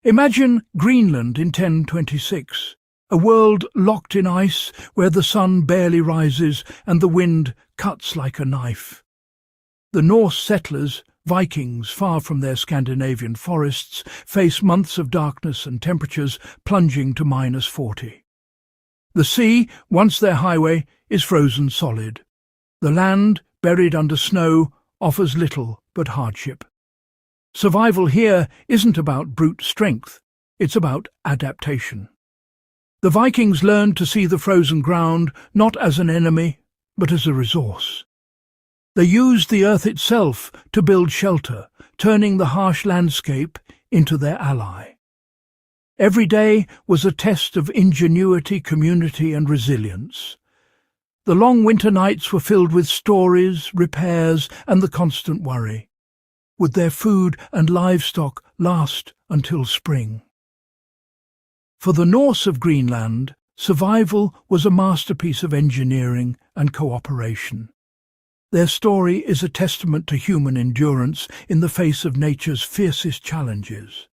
Imagine Greenland in 1026, a world locked in ice where the sun barely rises and the wind cuts like a knife. The Norse settlers, Vikings far from their Scandinavian forests, face months of darkness and temperatures plunging to -40. The sea, once their highway, is frozen solid. The land, buried under snow, offers little but hardship. Survival here isn't about brute strength, it's about adaptation. The Vikings learned to see the frozen ground not as an enemy, but as a resource. They used the earth itself to build shelter, turning the harsh landscape into their ally. Every day was a test of ingenuity, community, and resilience. The long winter nights were filled with stories, repairs, and the constant worry. Would their food and livestock last until spring? For the Norse of Greenland, survival was a masterpiece of engineering and cooperation. Their story is a testament to human endurance in the face of nature's fiercest challenges.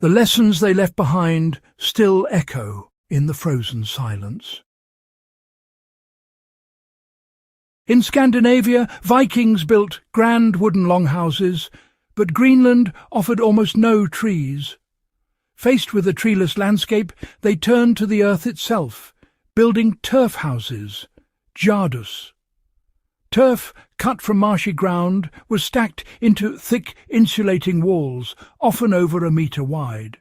The lessons they left behind still echo in the frozen silence. In Scandinavia, Vikings built grand wooden longhouses, but Greenland offered almost no trees. Faced with a treeless landscape, they turned to the earth itself, building turf houses, jardus. Turf, cut from marshy ground, was stacked into thick insulating walls, often over a metre wide.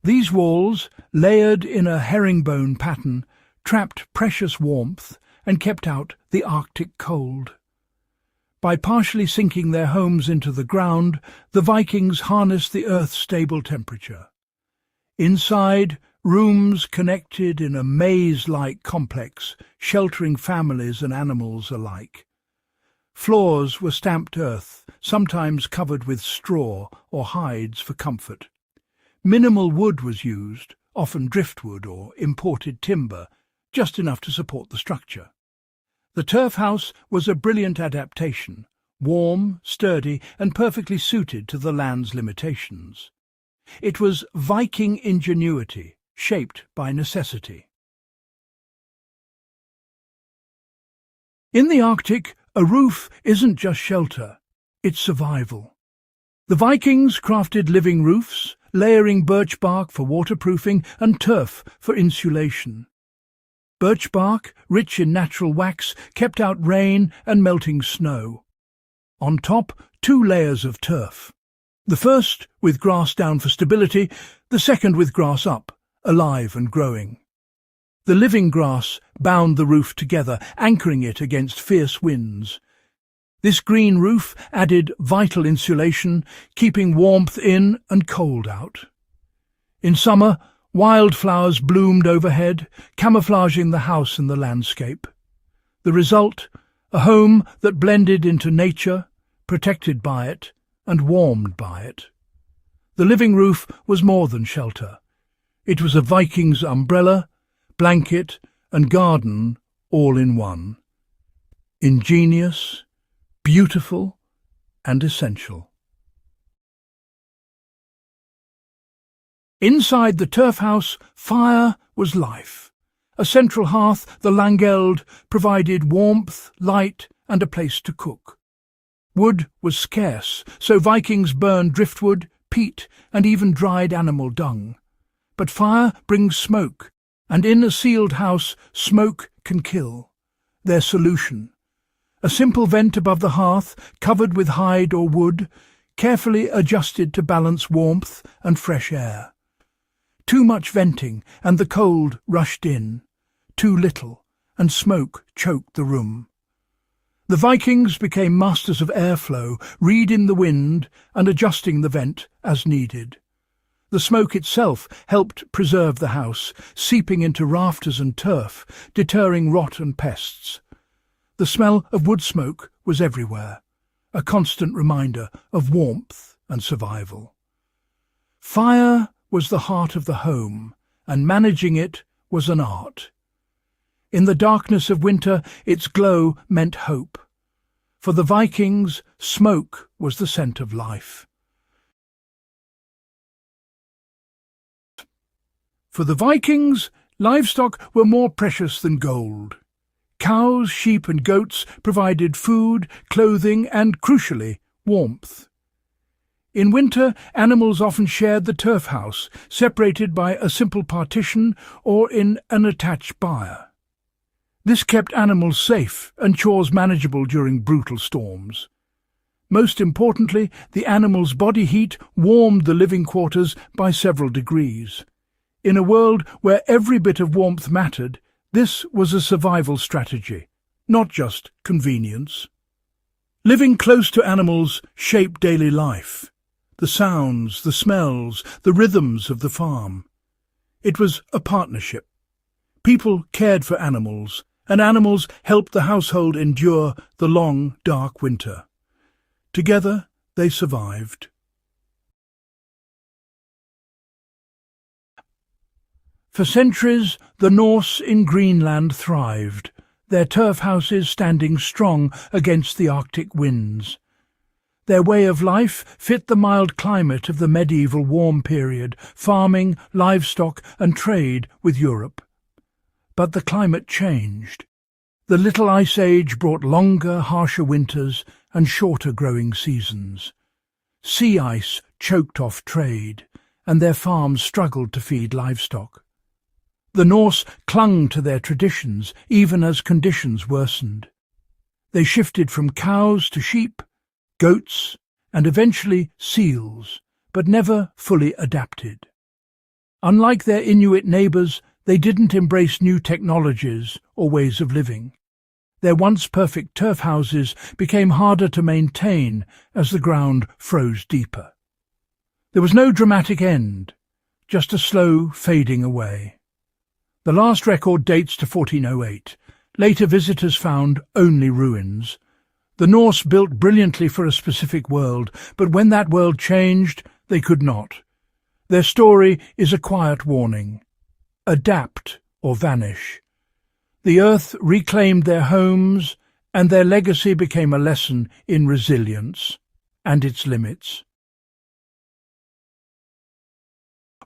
These walls, layered in a herringbone pattern, trapped precious warmth and kept out the Arctic cold. By partially sinking their homes into the ground, the Vikings harnessed the Earth's stable temperature. Inside, rooms connected in a maze-like complex, sheltering families and animals alike. Floors were stamped earth, sometimes covered with straw or hides for comfort. Minimal wood was used, often driftwood or imported timber, just enough to support the structure. The turf house was a brilliant adaptation, warm, sturdy, and perfectly suited to the land's limitations. It was Viking ingenuity, shaped by necessity. In the Arctic, a roof isn't just shelter, it's survival. The Vikings crafted living roofs, layering birch bark for waterproofing and turf for insulation. Birch bark, rich in natural wax, kept out rain and melting snow. On top, 2 layers of turf. The first with grass down for stability, the second with grass up, alive and growing. The living grass bound the roof together, anchoring it against fierce winds. This green roof added vital insulation, keeping warmth in and cold out. In summer, wildflowers bloomed overhead, camouflaging the house and the landscape. The result, a home that blended into nature, protected by it, and warmed by it. The living roof was more than shelter. It was a Viking's umbrella, blanket, and garden all in one. Ingenious, beautiful, and essential. Inside the turf house, fire was life. A central hearth, the langeld, provided warmth, light, and a place to cook. Wood was scarce, so Vikings burned driftwood, peat, and even dried animal dung. But fire brings smoke, and in a sealed house, smoke can kill. Their solution: a simple vent above the hearth, covered with hide or wood, carefully adjusted to balance warmth and fresh air. Too much venting, and the cold rushed in. Too little, and smoke choked the room. The Vikings became masters of airflow, reading the wind and adjusting the vent as needed. The smoke itself helped preserve the house, seeping into rafters and turf, deterring rot and pests. The smell of wood smoke was everywhere, a constant reminder of warmth and survival. Fire was the heart of the home, and managing it was an art. In the darkness of winter, its glow meant hope. For the Vikings, smoke was the scent of life. For the Vikings, livestock were more precious than gold. Cows, sheep and goats provided food, clothing and, crucially, warmth. In winter, animals often shared the turf house, separated by a simple partition or in an attached byre. This kept animals safe and chores manageable during brutal storms. Most importantly, the animals' body heat warmed the living quarters by several degrees. In a world where every bit of warmth mattered, this was a survival strategy, not just convenience. Living close to animals shaped daily life. The sounds, the smells, the rhythms of the farm. It was a partnership. People cared for animals, and animals helped the household endure the long, dark winter. Together, they survived. For centuries, the Norse in Greenland thrived, their turf houses standing strong against the Arctic winds. Their way of life fit the mild climate of the medieval warm period, farming, livestock and trade with Europe. But the climate changed. The Little Ice Age brought longer, harsher winters and shorter growing seasons. Sea ice choked off trade, and their farms struggled to feed livestock. The Norse clung to their traditions even as conditions worsened. They shifted from cows to sheep, goats, and eventually seals, but never fully adapted. Unlike their Inuit neighbours, they didn't embrace new technologies or ways of living. Their once perfect turf houses became harder to maintain as the ground froze deeper. There was no dramatic end, just a slow fading away. The last record dates to 1408. Later visitors found only ruins. The Norse built brilliantly for a specific world, but when that world changed, they could not. Their story is a quiet warning. Adapt or vanish. The earth reclaimed their homes, and their legacy became a lesson in resilience and its limits.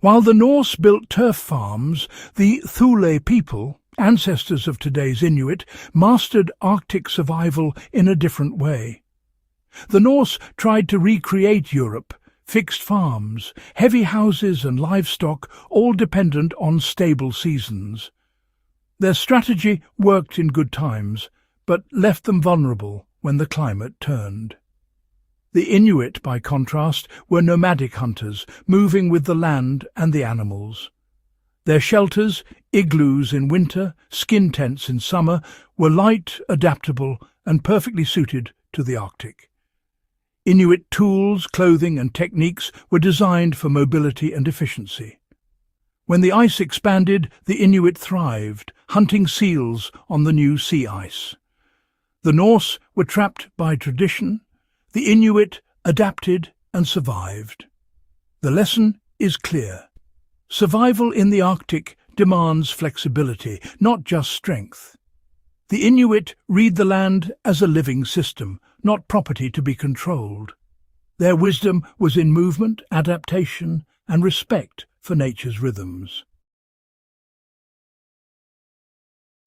While the Norse built turf farms, the Thule people, ancestors of today's Inuit, mastered Arctic survival in a different way. The Norse tried to recreate Europe, fixed farms, heavy houses and livestock, all dependent on stable seasons. Their strategy worked in good times, but left them vulnerable when the climate turned. The Inuit, by contrast, were nomadic hunters, moving with the land and the animals. Their shelters, igloos in winter, skin tents in summer, were light, adaptable, and perfectly suited to the Arctic. Inuit tools, clothing, and techniques were designed for mobility and efficiency. When the ice expanded, the Inuit thrived, hunting seals on the new sea ice. The Norse were trapped by tradition. The Inuit adapted and survived. The lesson is clear. Survival in the Arctic demands flexibility, not just strength. The Inuit read the land as a living system, not property to be controlled. Their wisdom was in movement, adaptation, and respect for nature's rhythms.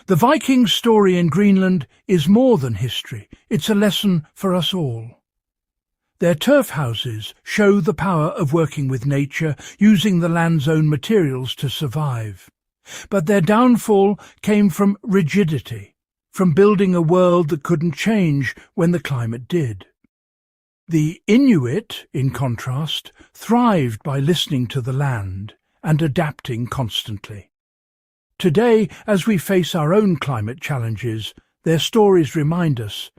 The Viking story in Greenland is more than history. It's a lesson for us all. Their turf houses show the power of working with nature, using the land's own materials to survive. But their downfall came from rigidity, from building a world that couldn't change when the climate did. The Inuit, in contrast, thrived by listening to the land and adapting constantly. Today, as we face our own climate challenges, their stories remind us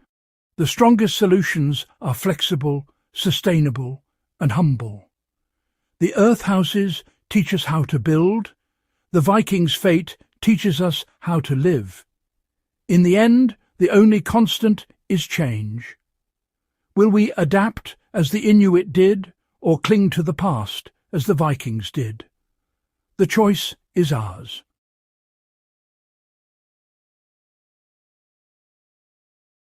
the strongest solutions are flexible, sustainable, and humble. The Earthhouses teach us how to build. The Vikings' fate teaches us how to live. In the end, the only constant is change. Will we adapt as the Inuit did, or cling to the past as the Vikings did? The choice is ours.